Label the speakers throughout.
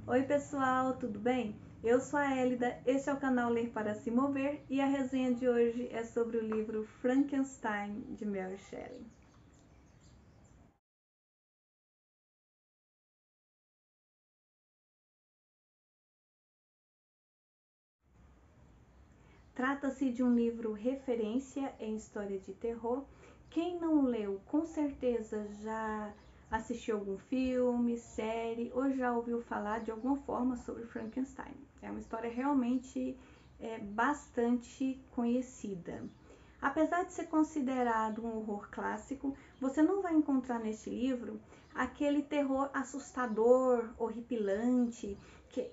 Speaker 1: Oi pessoal, tudo bem? Eu sou a Elida, este é o canal Ler para se Mover e a resenha de hoje é sobre o livro Frankenstein, de Mary Shelley. Trata-se de um livro referência em história de terror. Quem não leu, com certeza já assistiu algum filme, série ou já ouviu falar de alguma forma sobre Frankenstein. É uma história realmente bastante conhecida. Apesar de ser considerado um horror clássico, você não vai encontrar neste livro aquele terror assustador, horripilante,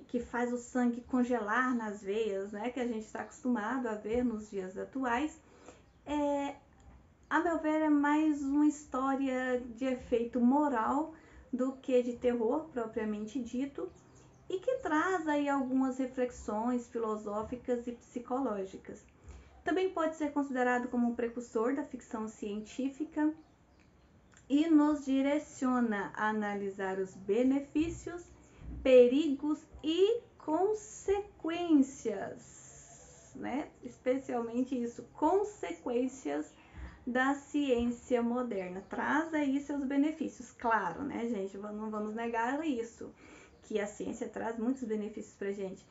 Speaker 1: que faz o sangue congelar nas veias, né, que a gente está acostumado a ver nos dias atuais. A meu ver, é mais uma história de efeito moral do que de terror propriamente dito, e que traz aí algumas reflexões filosóficas e psicológicas. Também pode ser considerado como um precursor da ficção científica e nos direciona a analisar os benefícios, perigos e consequências, né? Especialmente isso, consequências da ciência moderna. Traz aí seus benefícios, claro, né, gente? Não vamos negar isso, que a ciência traz muitos benefícios pra gente.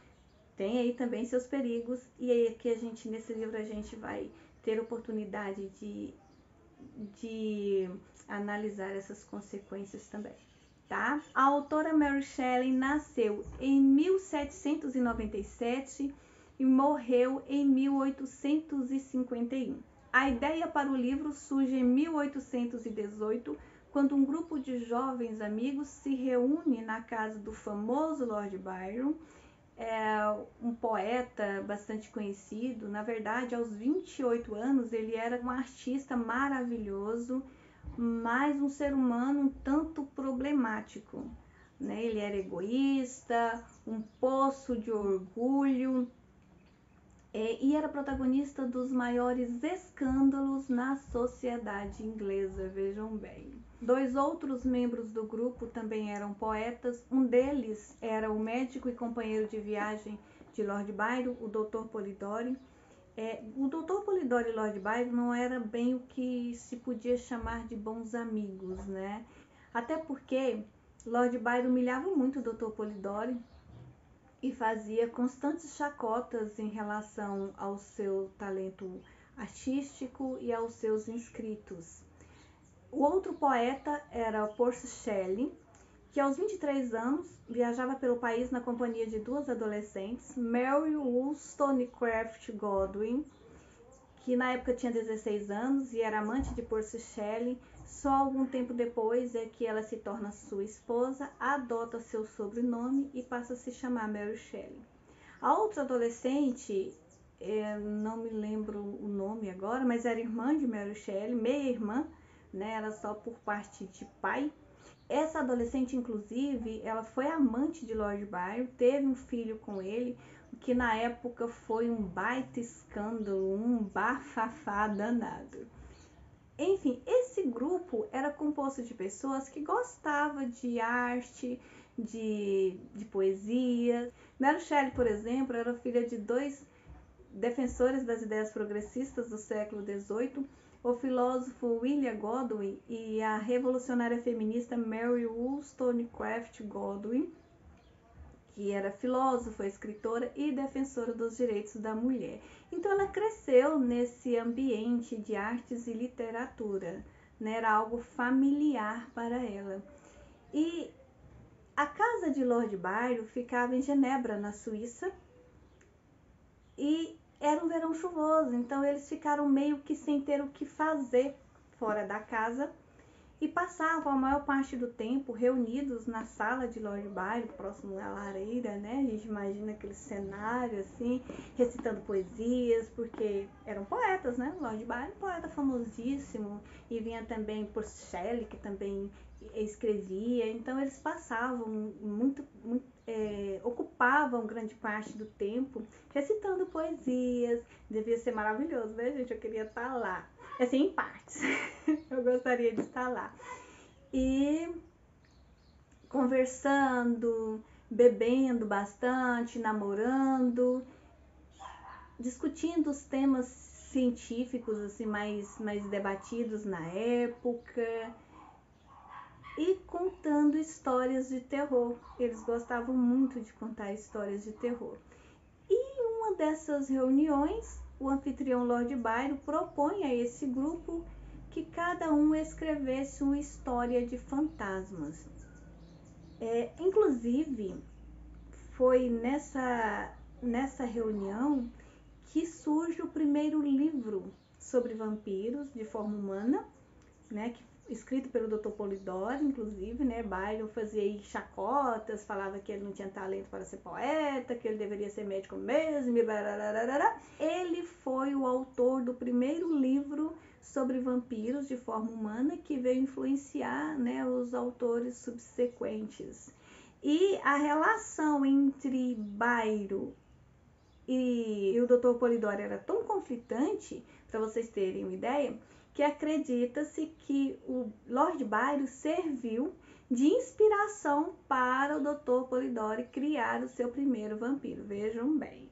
Speaker 1: Tem aí também seus perigos, e aí aqui nesse livro a gente vai ter oportunidade de analisar essas consequências também, tá? A autora Mary Shelley nasceu em 1797 e morreu em 1851. A ideia para o livro surge em 1818, quando um grupo de jovens amigos se reúne na casa do famoso Lord Byron, um poeta bastante conhecido. Na verdade, aos 28 anos, ele era um artista maravilhoso, mas um ser humano um tanto problemático, né? Ele era egoísta, um poço de orgulho, e era protagonista dos maiores escândalos na sociedade inglesa, vejam bem. Dois outros membros do grupo também eram poetas. Um deles era o médico e companheiro de viagem de Lord Byron, o Dr. Polidori. O Dr. Polidori e Lord Byron não era bem o que se podia chamar de bons amigos, né? Até porque Lord Byron humilhava muito o Dr. Polidori e fazia constantes chacotas em relação ao seu talento artístico e aos seus inscritos. O outro poeta era Percy Shelley, que aos 23 anos viajava pelo país na companhia de duas adolescentes, Mary Wollstonecraft Godwin, que na época tinha 16 anos e era amante de Percy Shelley. Só algum tempo depois é que ela se torna sua esposa, adota seu sobrenome e passa a se chamar Mary Shelley. A outra adolescente, não me lembro o nome agora, mas era irmã de Mary Shelley, meia-irmã, né? Era só por parte de pai. Essa adolescente, inclusive, ela foi amante de Lord Byron, teve um filho com ele, o que na época foi um baita escândalo, um bafafá danado. Enfim, esse grupo era composto de pessoas que gostavam de arte, de poesia. Mary Shelley, por exemplo, era filha de dois defensores das ideias progressistas do século XVIII, o filósofo William Godwin e a revolucionária feminista Mary Wollstonecraft Godwin, que era filósofa, escritora e defensora dos direitos da mulher. Então ela cresceu nesse ambiente de artes e literatura, né? Era algo familiar para ela. E a casa de Lord Byron ficava em Genebra, na Suíça, e era um verão chuvoso, então eles ficaram meio que sem ter o que fazer fora da casa e passavam a maior parte do tempo reunidos na sala de Lord Byron, próximo à lareira, né? A gente imagina aquele cenário assim, recitando poesias, porque eram poetas, né? Lord Byron, poeta famosíssimo, e vinha também por Shelley, que também escrevia, então eles passavam ocupavam grande parte do tempo recitando poesias. Devia ser maravilhoso, né, gente? Eu queria estar lá, assim, em partes. Eu gostaria de estar lá. E conversando, bebendo bastante, namorando, discutindo os temas científicos assim mais debatidos na época e contando histórias de terror. Eles gostavam muito de contar histórias de terror. E em uma dessas reuniões, o anfitrião Lord Byron propõe a esse grupo que cada um escrevesse uma história de fantasmas. Inclusive, foi nessa reunião que surge o primeiro livro sobre vampiros de forma humana, né, escrito pelo Dr. Polidori, inclusive, né, Byron fazia aí chacotas, falava que ele não tinha talento para ser poeta, que ele deveria ser médico mesmo, e barararara. Ele foi o autor do primeiro livro sobre vampiros de forma humana, que veio influenciar, né, os autores subsequentes. E a relação entre Byron e o Dr. Polidori era tão conflitante, para vocês terem uma ideia, que acredita-se que o Lord Byron serviu de inspiração para o Dr. Polidori criar o seu primeiro vampiro. Vejam bem.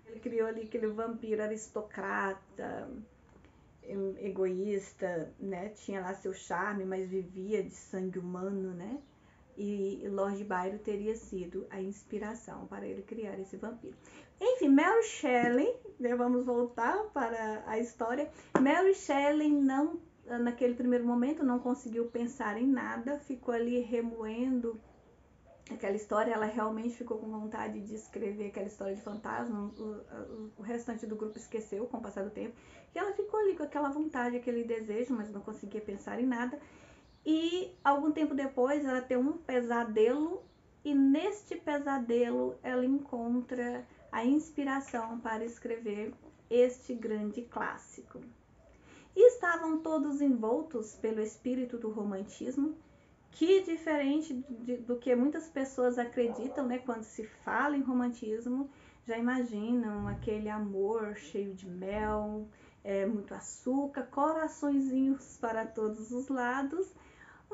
Speaker 1: Ele criou ali aquele vampiro aristocrata, egoísta, né? Tinha lá seu charme, mas vivia de sangue humano, né? E Lord Byron teria sido a inspiração para ele criar esse vampiro. Enfim, Mary Shelley, né, vamos voltar para a história. Mary Shelley não, naquele primeiro momento, não conseguiu pensar em nada, ficou ali remoendo aquela história. Ela realmente ficou com vontade de escrever aquela história de fantasma. O restante do grupo esqueceu com o passar do tempo. E ela ficou ali com aquela vontade, aquele desejo, mas não conseguia pensar em nada. E algum tempo depois ela tem um pesadelo, e neste pesadelo ela encontra a inspiração para escrever este grande clássico. E estavam todos envoltos pelo espírito do romantismo, que diferente do que muitas pessoas acreditam, né, quando se fala em romantismo, já imaginam aquele amor cheio de mel, muito açúcar, coraçõezinhos para todos os lados.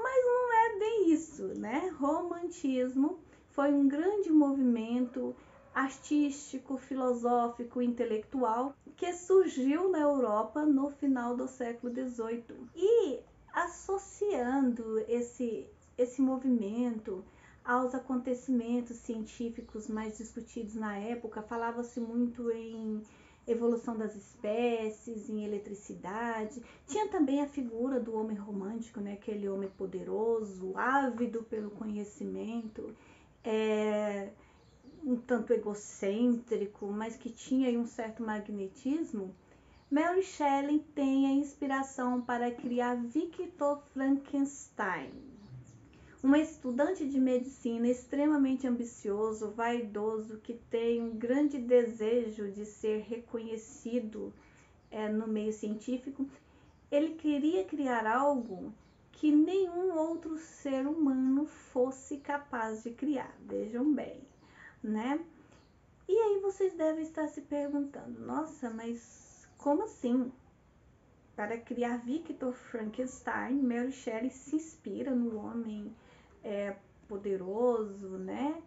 Speaker 1: Mas não é bem isso, né? Romantismo foi um grande movimento artístico, filosófico, intelectual que surgiu na Europa no final do século XVIII. E associando esse movimento aos acontecimentos científicos mais discutidos na época, falava-se muito em evolução das espécies, em eletricidade. Tinha também a figura do homem romântico, né? Aquele homem poderoso, ávido pelo conhecimento, um tanto egocêntrico, mas que tinha aí um certo magnetismo. Mary Shelley tem a inspiração para criar Victor Frankenstein, um estudante de medicina extremamente ambicioso, vaidoso, que tem um grande desejo de ser reconhecido no meio científico. Ele queria criar algo que nenhum outro ser humano fosse capaz de criar. Vejam bem, né? E aí vocês devem estar se perguntando, nossa, mas como assim? Para criar Victor Frankenstein, Mary Shelley se inspira no homem poderoso, né?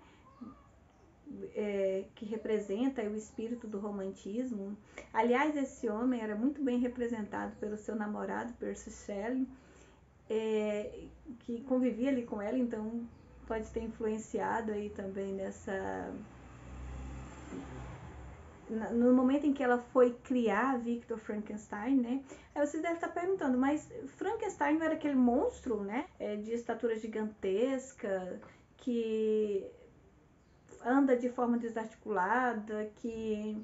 Speaker 1: Que representa o espírito do romantismo. Aliás, esse homem era muito bem representado pelo seu namorado, Percy Shelley, que convivia ali com ela, então pode ter influenciado aí também no momento em que ela foi criar Victor Frankenstein, né? Aí vocês devem estar perguntando, mas Frankenstein não era aquele monstro, né? De estatura gigantesca, que anda de forma desarticulada, que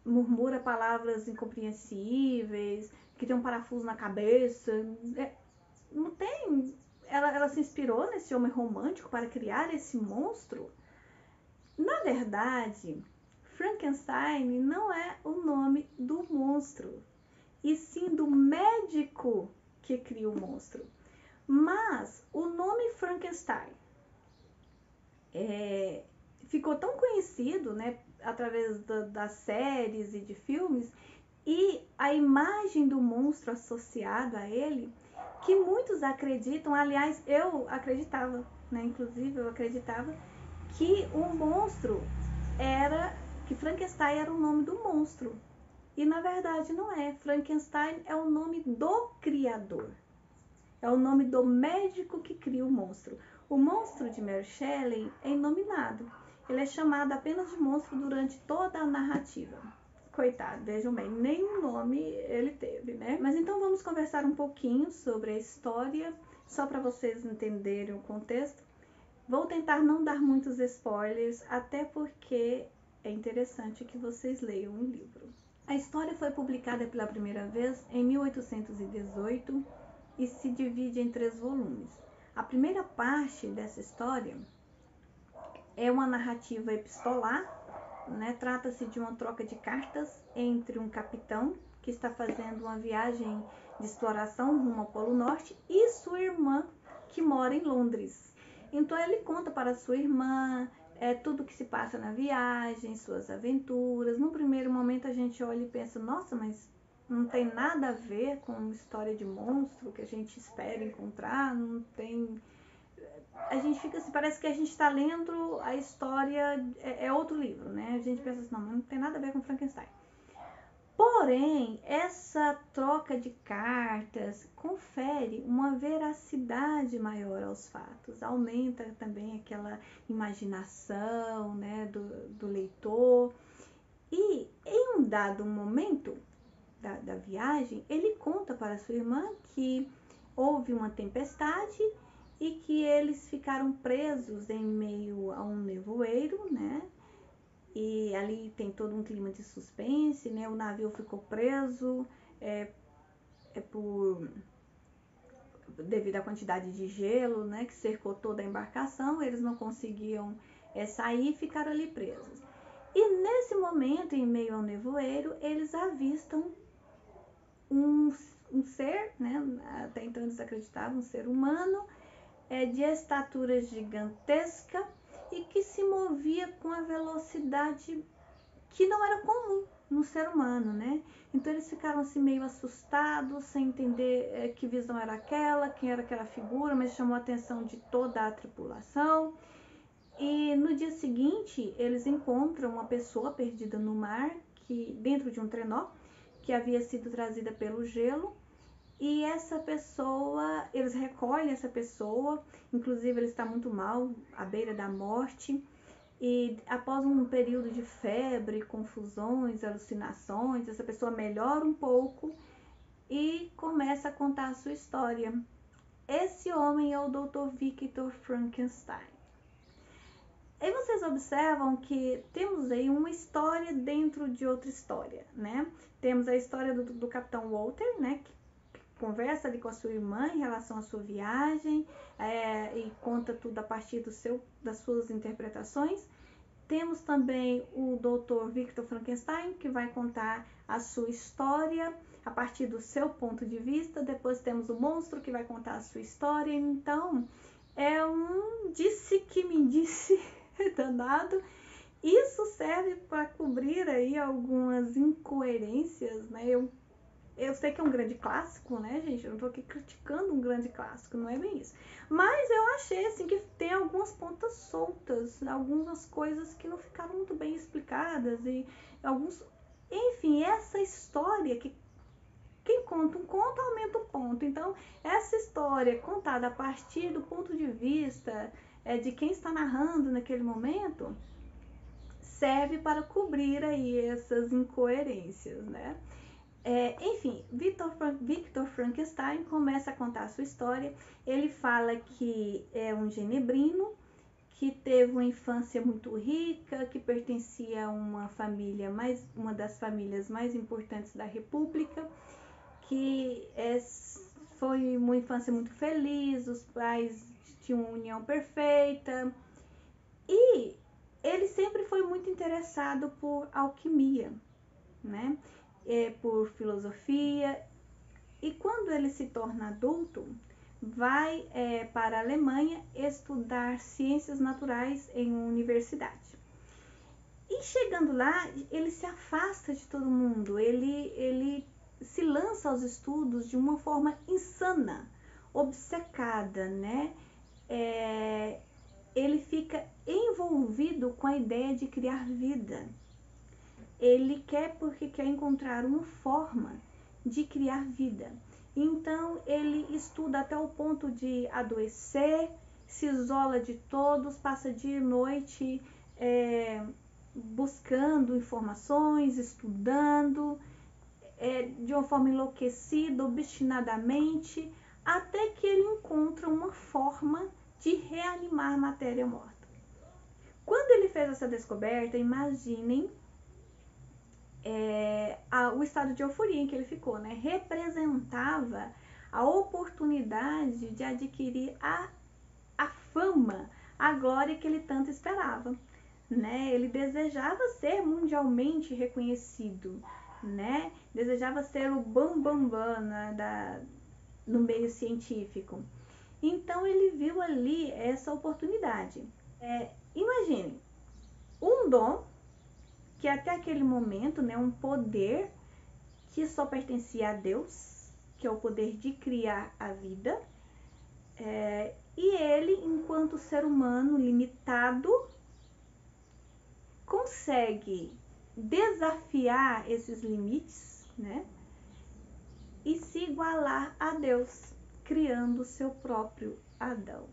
Speaker 1: murmura palavras incompreensíveis, que tem um parafuso na cabeça. Não tem. Ela se inspirou nesse homem romântico para criar esse monstro? Na verdade, Frankenstein não é o nome do monstro, e sim do médico que cria o monstro. Mas o nome Frankenstein ficou tão conhecido, né, através das séries e de filmes, e a imagem do monstro associado a ele, que muitos acreditam, aliás, eu acreditava né? Inclusive eu acreditava que o monstro que Frankenstein era o nome do monstro. E na verdade não é. Frankenstein é o nome do criador. É o nome do médico que cria o monstro. O monstro de Mary Shelley é inominado. Ele é chamado apenas de monstro durante toda a narrativa. Coitado, vejam bem, nenhum nome ele teve, né? Mas então vamos conversar um pouquinho sobre a história, só para vocês entenderem o contexto. Vou tentar não dar muitos spoilers, até porque é interessante que vocês leiam o livro. A história foi publicada pela primeira vez em 1818 e se divide em 3 volumes. A primeira parte dessa história é uma narrativa epistolar, né? Trata-se de uma troca de cartas entre um capitão que está fazendo uma viagem de exploração rumo ao Polo Norte e sua irmã que mora em Londres. Então ele conta para sua irmã tudo o que se passa na viagem, suas aventuras. No primeiro momento a gente olha e pensa, nossa, mas não tem nada a ver com história de monstro que a gente espera encontrar, não tem... A gente fica assim, parece que a gente está lendo a história, é outro livro, né? A gente pensa assim, não tem nada a ver com Frankenstein. Porém, essa troca de cartas confere uma veracidade maior aos fatos, aumenta também aquela imaginação, né, do leitor. E em um dado momento da viagem, ele conta para sua irmã que houve uma tempestade e que eles ficaram presos em meio a um nevoeiro, né? E ali tem todo um clima de suspense, né? O navio ficou preso devido à quantidade de gelo, né? Que cercou toda a embarcação, eles não conseguiam sair e ficaram ali presos. E nesse momento, em meio ao nevoeiro, eles avistam um ser, né? Até então eles acreditavam, um ser humano, de estatura gigantesca e que se movia com a velocidade que não era comum no ser humano, né? Então eles ficaram assim meio assustados, sem entender que visão era aquela, quem era aquela figura, mas chamou a atenção de toda a tripulação. E no dia seguinte eles encontram uma pessoa perdida no mar, dentro de um trenó, que havia sido trazida pelo gelo. E essa pessoa, eles recolhem essa pessoa, inclusive ele está muito mal, à beira da morte. E após um período de febre, confusões, alucinações, essa pessoa melhora um pouco e começa a contar a sua história. Esse homem é o Dr. Victor Frankenstein. Aí vocês observam que temos aí uma história dentro de outra história, né? Temos a história do Capitão Walter, né? Que conversa ali com a sua irmã em relação à sua viagem e conta tudo a partir das suas interpretações. Temos também o Dr. Victor Frankenstein, que vai contar a sua história a partir do seu ponto de vista. Depois temos o monstro, que vai contar a sua história. Então, é um disse que me disse danado. Isso serve para cobrir aí algumas incoerências, né? Eu sei que é um grande clássico, né, gente? Eu não tô aqui criticando um grande clássico, não é bem isso. Mas eu achei, assim, que tem algumas pontas soltas, algumas coisas que não ficaram muito bem explicadas e alguns... Enfim, essa história que quem conta um conto aumenta o ponto. Então, essa história contada a partir do ponto de vista de quem está narrando naquele momento serve para cobrir aí essas incoerências, né? Enfim, Victor Frankenstein começa a contar a sua história. Ele fala que é um genebrino, que teve uma infância muito rica, que pertencia a uma das famílias mais importantes da República, que foi uma infância muito feliz, os pais tinham uma união perfeita. E ele sempre foi muito interessado por alquimia, né? Por filosofia, e quando ele se torna adulto, vai para a Alemanha estudar ciências naturais em uma universidade. E chegando lá, ele se afasta de todo mundo, ele se lança aos estudos de uma forma insana, obcecada, né? ele fica envolvido com a ideia de criar vida. Ele quer porque quer encontrar uma forma de criar vida. Então ele estuda até o ponto de adoecer, se isola de todos, passa dia e noite buscando informações, estudando, de uma forma enlouquecida, obstinadamente, até que ele encontra uma forma de reanimar a matéria morta. Quando ele fez essa descoberta, imaginem o estado de euforia em que ele ficou, né? Representava a oportunidade de adquirir a fama, a glória que ele tanto esperava, né? Ele desejava ser mundialmente reconhecido, né? Desejava ser o bambambam, né, no meio científico. Então ele viu ali essa oportunidade. Imagine, um dom que até aquele momento, né, um poder que só pertencia a Deus, que é o poder de criar a vida, e ele, enquanto ser humano limitado, consegue desafiar esses limites, né, e se igualar a Deus, criando o seu próprio Adão.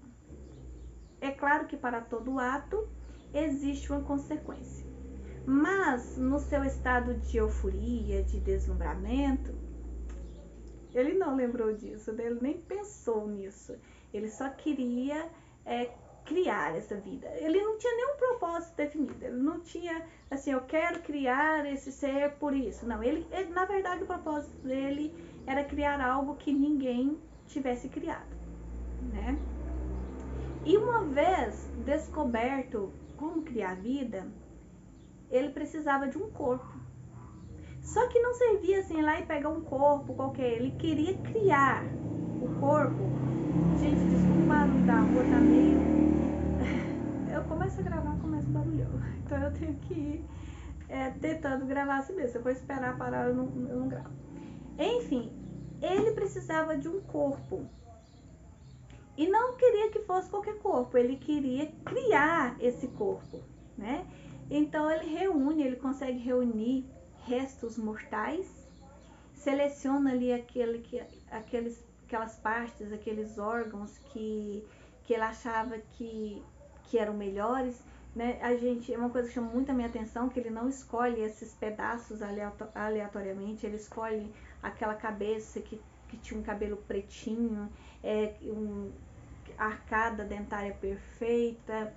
Speaker 1: É claro que para todo ato existe uma consequência. Mas no seu estado de euforia, de deslumbramento, ele não lembrou disso, né? Ele nem pensou nisso. Ele só queria criar essa vida. Ele não tinha nenhum propósito definido. Ele não tinha assim, eu quero criar esse ser por isso. Não, ele na verdade o propósito dele era criar algo que ninguém tivesse criado, né? E uma vez descoberto como criar vida, ele precisava de um corpo. Só que não servia assim ir lá e pegar um corpo qualquer. Ele queria criar o corpo. Gente, desculpa o barulho da rua, tá meio... Eu começo a gravar, começa o barulhão. Então eu tenho que ir tentando gravar assim mesmo. Se eu for esperar parar, eu não gravo. Enfim, ele precisava de um corpo. E não queria que fosse qualquer corpo. Ele queria criar esse corpo, né? Então ele consegue reunir restos mortais, seleciona ali aquelas partes, aqueles órgãos que ele achava que eram melhores, né? É uma coisa que chama muito a minha atenção, que ele não escolhe esses pedaços aleatoriamente, ele escolhe aquela cabeça que tinha um cabelo pretinho, arcada dentária perfeita.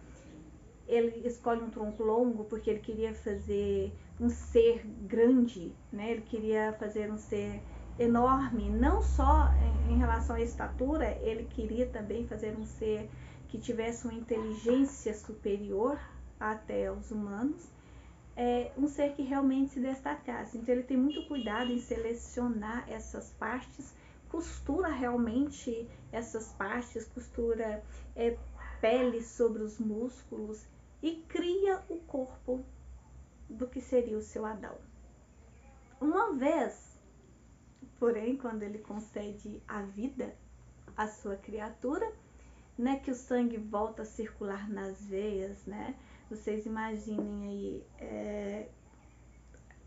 Speaker 1: Ele escolhe um tronco longo porque ele queria fazer um ser grande, né? Ele queria fazer um ser enorme, não só em relação à estatura, ele queria também fazer um ser que tivesse uma inteligência superior até aos humanos, um ser que realmente se destacasse. Então ele tem muito cuidado em selecionar essas partes, costura realmente essas partes, costura pele sobre os músculos, e cria o corpo do que seria o seu Adão. Uma vez, porém, quando ele concede a vida à sua criatura, né, que o sangue volta a circular nas veias, né? Vocês imaginem aí,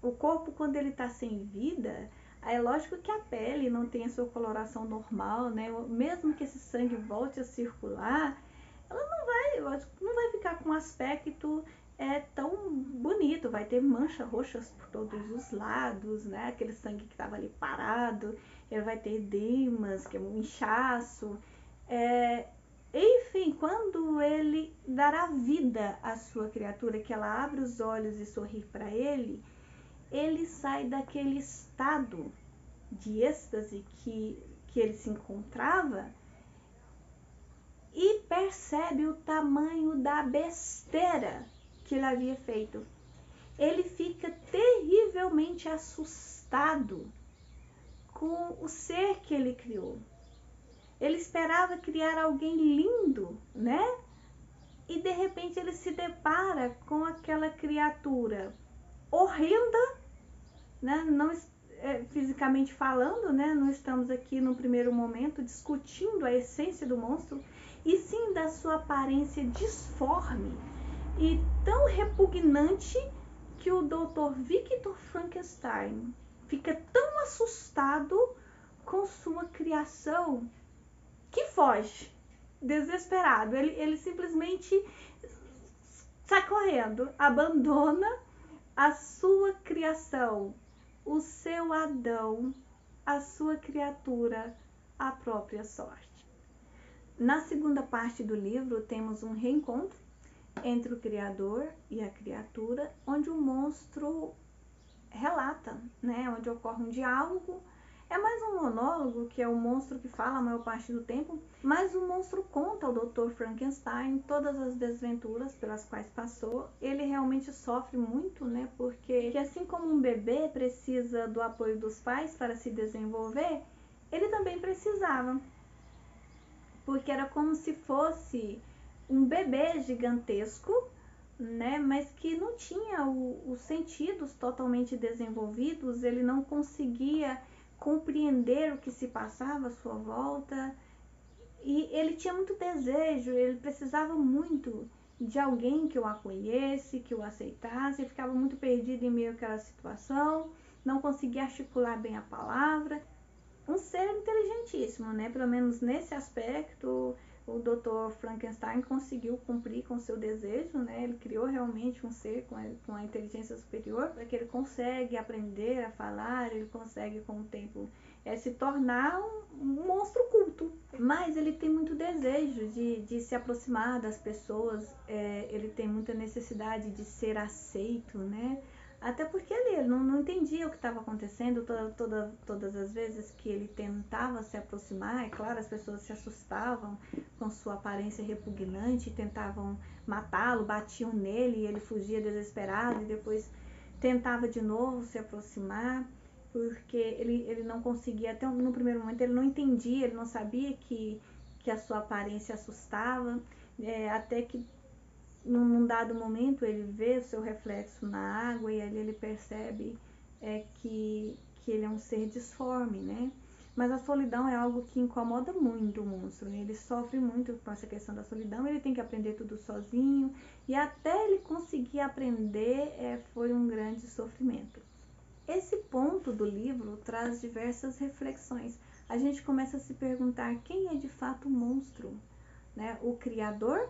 Speaker 1: o corpo quando ele está sem vida, é lógico que a pele não tem a sua coloração normal, né? Mesmo que esse sangue volte a circular, ela não vai ficar com um aspecto tão bonito, vai ter manchas roxas por todos os lados, né? Aquele sangue que estava ali parado, ele vai ter edemas, que é um inchaço. Enfim, quando ele dará vida à sua criatura, que ela abre os olhos e sorri para ele, ele sai daquele estado de êxtase que ele se encontrava e percebe o tamanho da besteira que ele havia feito. Ele fica terrivelmente assustado com o ser que ele criou. Ele esperava criar alguém lindo, né? E de repente ele se depara com aquela criatura horrenda, né? Não fisicamente falando, né? Não estamos aqui no primeiro momento discutindo a essência do monstro. e sim da sua aparência disforme e tão repugnante que o Dr. Victor Frankenstein fica tão assustado com sua criação que foge, desesperado. Ele simplesmente sai correndo, abandona a sua criação, o seu Adão, a sua criatura, à própria sorte. Na segunda parte do livro, temos um reencontro entre o Criador e a criatura, onde o monstro relata, né? Onde ocorre um diálogo. É mais um monólogo, que é o monstro que fala a maior parte do tempo, mas o monstro conta ao Dr. Frankenstein todas as desventuras pelas quais passou. Ele realmente sofre muito, né? Porque assim como um bebê precisa do apoio dos pais para se desenvolver, ele também precisava. Porque era como se fosse um bebê gigantesco, né? Mas que não tinha os sentidos totalmente desenvolvidos, ele não conseguia compreender o que se passava à sua volta, e ele tinha muito desejo, ele precisava muito de alguém que o acolhesse, que o aceitasse. Ele ficava muito perdido em meio àquela situação, não conseguia articular bem a palavra. Um ser inteligentíssimo, né? Pelo menos nesse aspecto, o Dr. Frankenstein conseguiu cumprir com seu desejo, né? Ele criou realmente um ser com a inteligência superior, para que ele consegue aprender a falar, ele consegue com o tempo se tornar um monstro culto. Mas ele tem muito desejo de se aproximar das pessoas, ele tem muita necessidade de ser aceito, né? Até porque ele não entendia o que estava acontecendo. Todas as vezes que ele tentava se aproximar, é claro, as pessoas se assustavam com sua aparência repugnante, tentavam matá-lo, batiam nele e ele fugia desesperado, e depois tentava de novo se aproximar, porque ele não conseguia. Até no primeiro momento ele não entendia, ele não sabia que a sua aparência assustava, até que num dado momento ele vê o seu reflexo na água, e ali ele percebe que ele é um ser disforme, né? Mas a solidão é algo que incomoda muito o monstro, né? Ele sofre muito com essa questão da solidão, ele tem que aprender tudo sozinho, e até ele conseguir aprender foi um grande sofrimento. Esse ponto do livro traz diversas reflexões. A gente começa a se perguntar quem é de fato o monstro, né? O criador,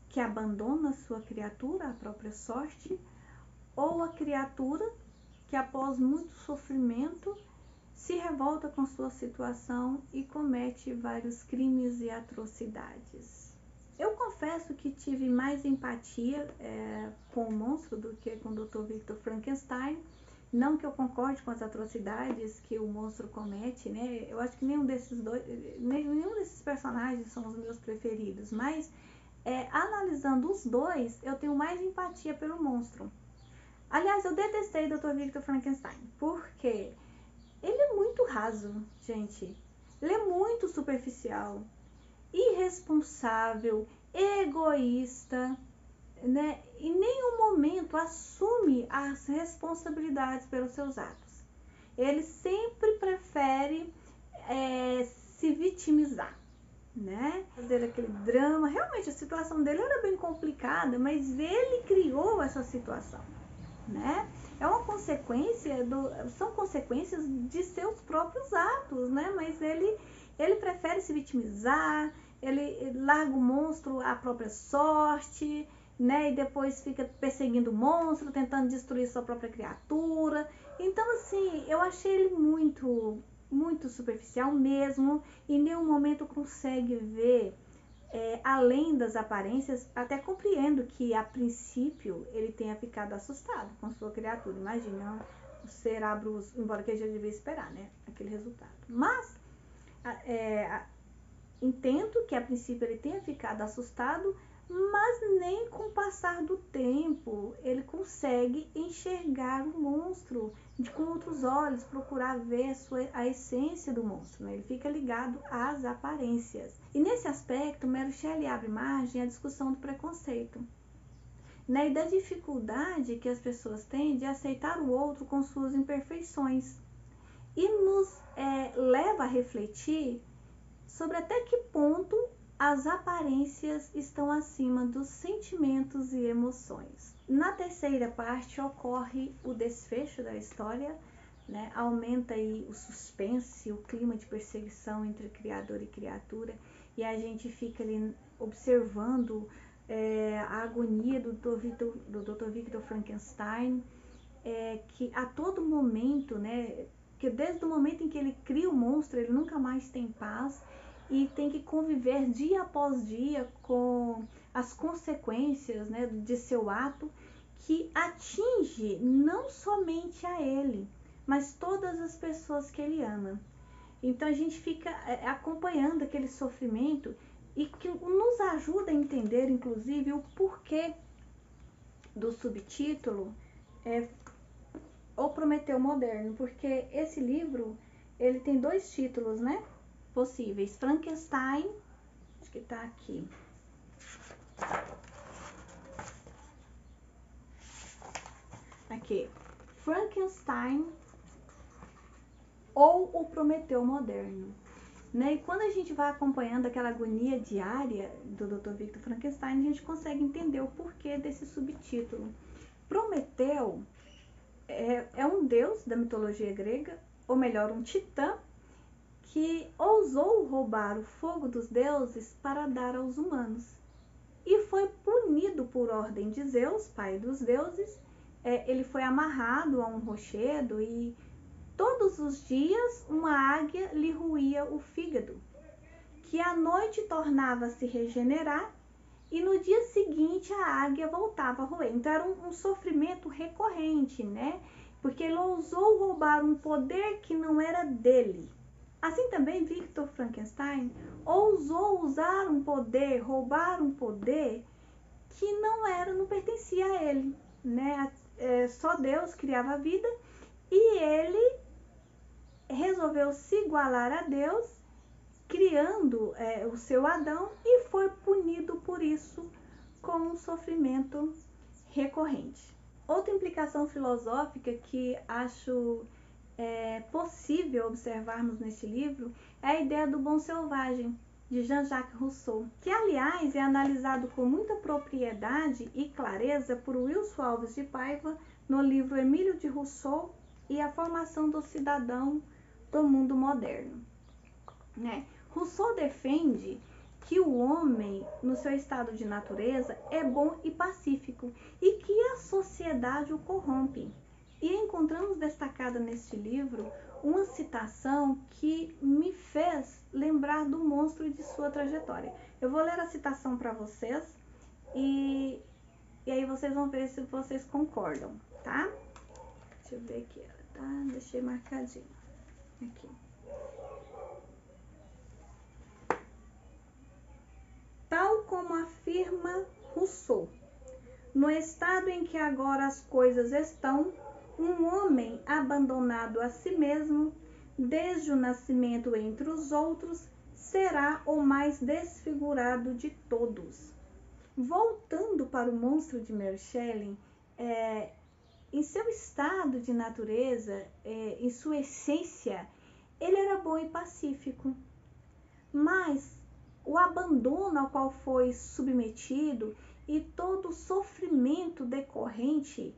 Speaker 1: que abandona sua criatura à própria sorte, ou a criatura que, após muito sofrimento, se revolta com sua situação e comete vários crimes e atrocidades. Eu confesso que tive mais empatia com o monstro do que com o Dr. Victor Frankenstein. Não que eu concorde com as atrocidades que o monstro comete, né? Eu acho que nenhum desses personagens são os meus preferidos, mas analisando os dois, eu tenho mais empatia pelo monstro. Aliás, eu detestei Dr. Victor Frankenstein, porque ele é muito raso, gente. Ele é muito superficial, irresponsável, egoísta, né? Em nenhum momento assume as responsabilidades pelos seus atos. Ele sempre prefere se vitimizar, né? Fazer aquele drama. Realmente a situação dele era bem complicada, mas ele criou essa situação, né? É uma consequência são consequências de seus próprios atos, né? Mas ele prefere se vitimizar, ele larga o monstro à própria sorte, né? E depois fica perseguindo o monstro, tentando destruir sua própria criatura. Então, assim, eu achei ele muito superficial mesmo. Em nenhum momento consegue ver além das aparências. Até compreendo que a princípio ele tenha ficado assustado com sua criatura. Imagina o ser abruço, embora que ele já devia esperar, né, aquele resultado. Mas entendo que a princípio ele tenha ficado assustado, mas nem com o passar do tempo ele consegue enxergar o monstro com outros olhos, procurar ver a essência do monstro, né? Ele fica ligado às aparências. E nesse aspecto, Mary Shelley abre margem à discussão do preconceito, né? E da dificuldade que as pessoas têm de aceitar o outro com suas imperfeições, e nos leva a refletir sobre até que ponto as aparências estão acima dos sentimentos e emoções. Na terceira parte ocorre o desfecho da história, né? Aumenta aí o suspense, o clima de perseguição entre criador e criatura, e a gente fica ali observando a agonia do Dr. Victor Frankenstein, que a todo momento, né, que desde o momento em que ele cria o monstro, ele nunca mais tem paz e tem que conviver dia após dia com as consequências, né, de seu ato, que atinge não somente a ele, mas todas as pessoas que ele ama. Então a gente fica acompanhando aquele sofrimento e que nos ajuda a entender, inclusive, o porquê do subtítulo O Prometeu Moderno, porque esse livro ele tem dois títulos, né, possíveis: Frankenstein, acho que tá aqui, Frankenstein ou O Prometeu Moderno, né? E quando a gente vai acompanhando aquela agonia diária do Dr. Victor Frankenstein, a gente consegue entender o porquê desse subtítulo. Prometeu é um deus da mitologia grega, ou melhor, um titã, que ousou roubar o fogo dos deuses para dar aos humanos. E foi punido por ordem de Zeus, pai dos deuses. Ele foi amarrado a um rochedo e todos os dias uma águia lhe roía o fígado, que à noite tornava a se regenerar e no dia seguinte a águia voltava a roer. Então era um sofrimento recorrente, né? Porque ele ousou roubar um poder que não era dele. Assim também Victor Frankenstein ousou usar um poder, roubar um poder que não pertencia a ele, né? Só Deus criava a vida e ele resolveu se igualar a Deus, criando o seu Adão, e foi punido por isso com um sofrimento recorrente. Outra implicação filosófica que acho possível observarmos neste livro é a ideia do bom selvagem, de Jean-Jacques Rousseau, que aliás é analisado com muita propriedade e clareza por Wilson Alves de Paiva no livro Emílio de Rousseau e a Formação do Cidadão do Mundo Moderno, né? Rousseau defende que o homem, no seu estado de natureza, é bom e pacífico e que a sociedade o corrompe. E encontramos destacada neste livro uma citação que me fez lembrar do monstro e de sua trajetória. Eu vou ler a citação para vocês e aí vocês vão ver se vocês concordam, tá? Deixa eu ver aqui, tá? Deixei marcadinho aqui. Tal como afirma Rousseau, no estado em que agora as coisas estão, um homem abandonado a si mesmo, desde o nascimento entre os outros, será o mais desfigurado de todos. Voltando para o monstro de Mary Shelley, em seu estado de natureza, em sua essência, ele era bom e pacífico, mas o abandono ao qual foi submetido e todo o sofrimento decorrente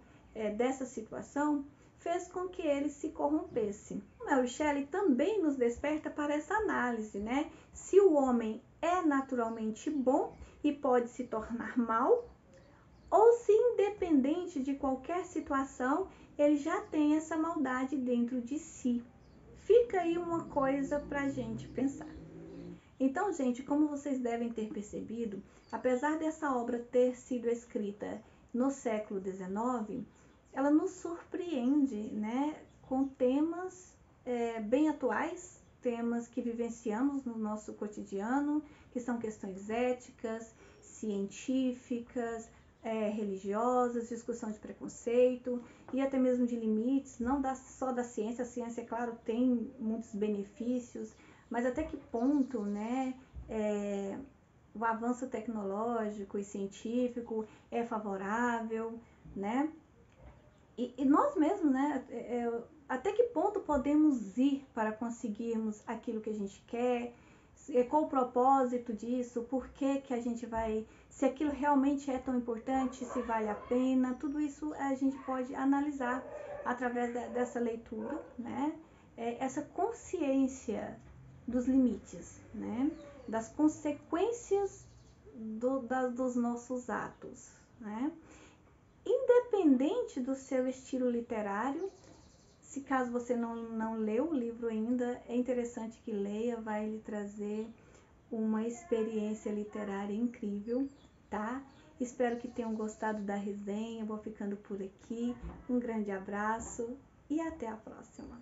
Speaker 1: dessa situação fez com que ele se corrompesse. Mary Shelley também nos desperta para essa análise, né? Se o homem é naturalmente bom e pode se tornar mal, ou se independente de qualquer situação, ele já tem essa maldade dentro de si. Fica aí uma coisa para a gente pensar. Então, gente, como vocês devem ter percebido, apesar dessa obra ter sido escrita no século XIX, ela nos surpreende, né, com temas bem atuais, temas que vivenciamos no nosso cotidiano, que são questões éticas, científicas, religiosas, discussão de preconceito e até mesmo de limites, não só da ciência. A ciência, claro, tem muitos benefícios, mas até que ponto, né, o avanço tecnológico e científico é favorável, né? E nós mesmos, né, até que ponto podemos ir para conseguirmos aquilo que a gente quer, qual o propósito disso, por que que a gente vai, se aquilo realmente é tão importante, se vale a pena, tudo isso a gente pode analisar através dessa leitura, né? Essa consciência dos limites, né? Das consequências dos nossos atos, né? Independente do seu estilo literário, se caso você não leu o livro ainda, é interessante que leia, vai lhe trazer uma experiência literária incrível, tá? Espero que tenham gostado da resenha, vou ficando por aqui, um grande abraço e até a próxima!